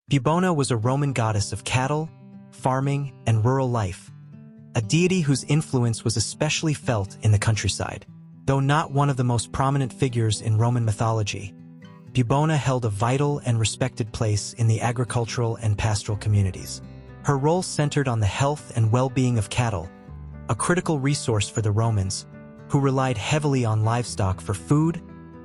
Bubona was a Roman goddess of cattle, farming, and rural life, a deity whose influence was especially felt in the countryside. Though not one of the most prominent figures in Roman mythology, Bubona held a vital and respected place in the agricultural and pastoral communities. Her role centered on the health and well-being of cattle, a critical resource for the Romans, who relied heavily on livestock for food,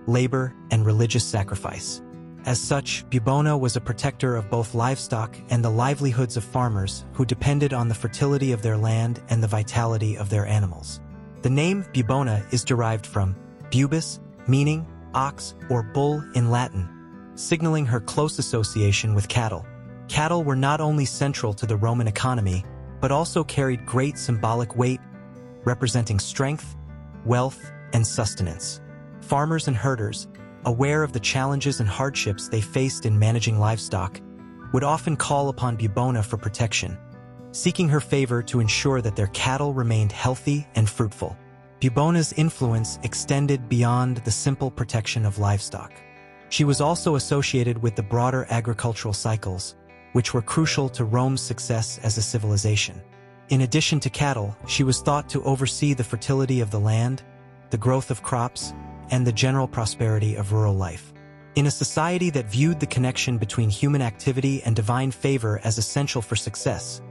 labor, and religious sacrifice. As such, Bubona was a protector of both livestock and the livelihoods of farmers who depended on the fertility of their land and the vitality of their animals. The name Bubona is derived from bubus, meaning ox or bull in Latin, signaling her close association with cattle. Cattle were not only central to the Roman economy, but also carried great symbolic weight, representing strength, wealth, and sustenance. Farmers and herders, aware of the challenges and hardships they faced in managing livestock, would often call upon Bubona for protection, seeking her favor to ensure that their cattle remained healthy and fruitful. Bubona's influence extended beyond the simple protection of livestock. She was also associated with the broader agricultural cycles, which were crucial to Rome's success as a civilization. In addition to cattle, she was thought to oversee the fertility of the land, the growth of crops, and the general prosperity of rural life. In a society that viewed the connection between human activity and divine favor as essential for success,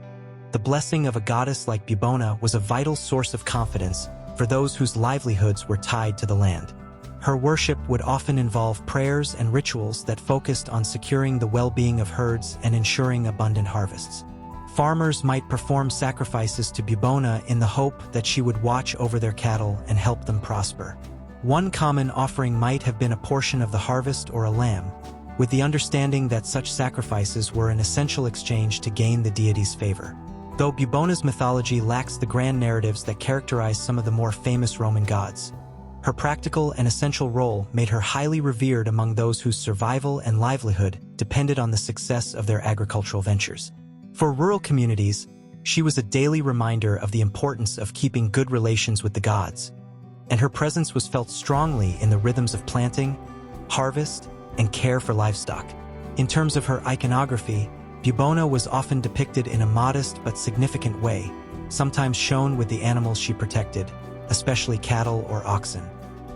the blessing of a goddess like Bubona was a vital source of confidence for those whose livelihoods were tied to the land. Her worship would often involve prayers and rituals that focused on securing the well-being of herds and ensuring abundant harvests. Farmers might perform sacrifices to Bubona in the hope that she would watch over their cattle and help them prosper. One common offering might have been a portion of the harvest or a lamb, with the understanding that such sacrifices were an essential exchange to gain the deity's favor. Though Bubona's mythology lacks the grand narratives that characterize some of the more famous Roman gods, her practical and essential role made her highly revered among those whose survival and livelihood depended on the success of their agricultural ventures. For rural communities, she was a daily reminder of the importance of keeping good relations with the gods, and her presence was felt strongly in the rhythms of planting, harvest, and care for livestock. In terms of her iconography, Bubona was often depicted in a modest but significant way, sometimes shown with the animals she protected, especially cattle or oxen.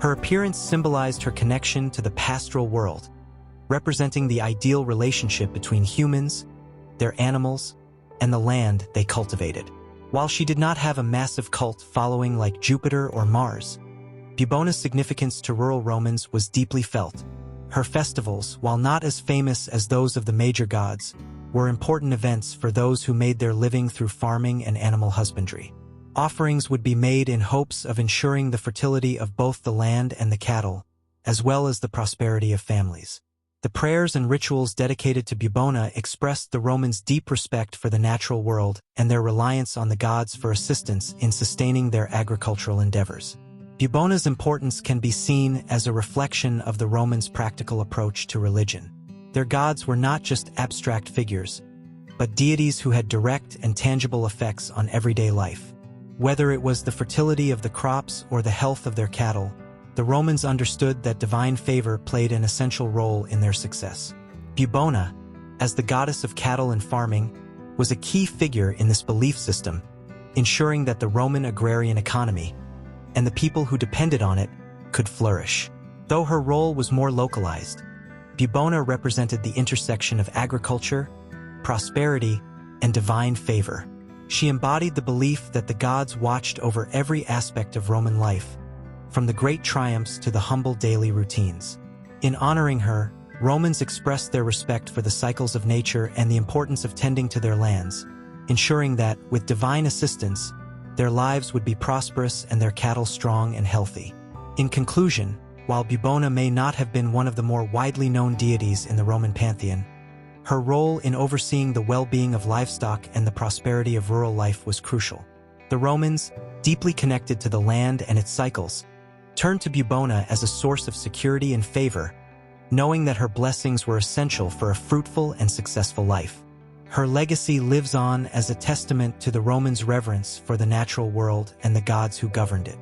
Her appearance symbolized her connection to the pastoral world, representing the ideal relationship between humans, their animals, and the land they cultivated. While she did not have a massive cult following like Jupiter or Mars, Bubona's significance to rural Romans was deeply felt. Her festivals, while not as famous as those of the major gods, were important events for those who made their living through farming and animal husbandry. Offerings would be made in hopes of ensuring the fertility of both the land and the cattle, as well as the prosperity of families. The prayers and rituals dedicated to Bubona expressed the Romans' deep respect for the natural world and their reliance on the gods for assistance in sustaining their agricultural endeavors. Bubona's importance can be seen as a reflection of the Romans' practical approach to religion. Their gods were not just abstract figures, but deities who had direct and tangible effects on everyday life. Whether it was the fertility of the crops or the health of their cattle, the Romans understood that divine favor played an essential role in their success. Bubona, as the goddess of cattle and farming, was a key figure in this belief system, ensuring that the Roman agrarian economy and the people who depended on it could flourish. Though her role was more localized, Bubona represented the intersection of agriculture, prosperity, and divine favor. She embodied the belief that the gods watched over every aspect of Roman life, from the great triumphs to the humble daily routines. In honoring her, Romans expressed their respect for the cycles of nature and the importance of tending to their lands, ensuring that, with divine assistance, their lives would be prosperous and their cattle strong and healthy. In conclusion, while Bubona may not have been one of the more widely known deities in the Roman pantheon, her role in overseeing the well-being of livestock and the prosperity of rural life was crucial. The Romans, deeply connected to the land and its cycles, turned to Bubona as a source of security and favor, knowing that her blessings were essential for a fruitful and successful life. Her legacy lives on as a testament to the Romans' reverence for the natural world and the gods who governed it.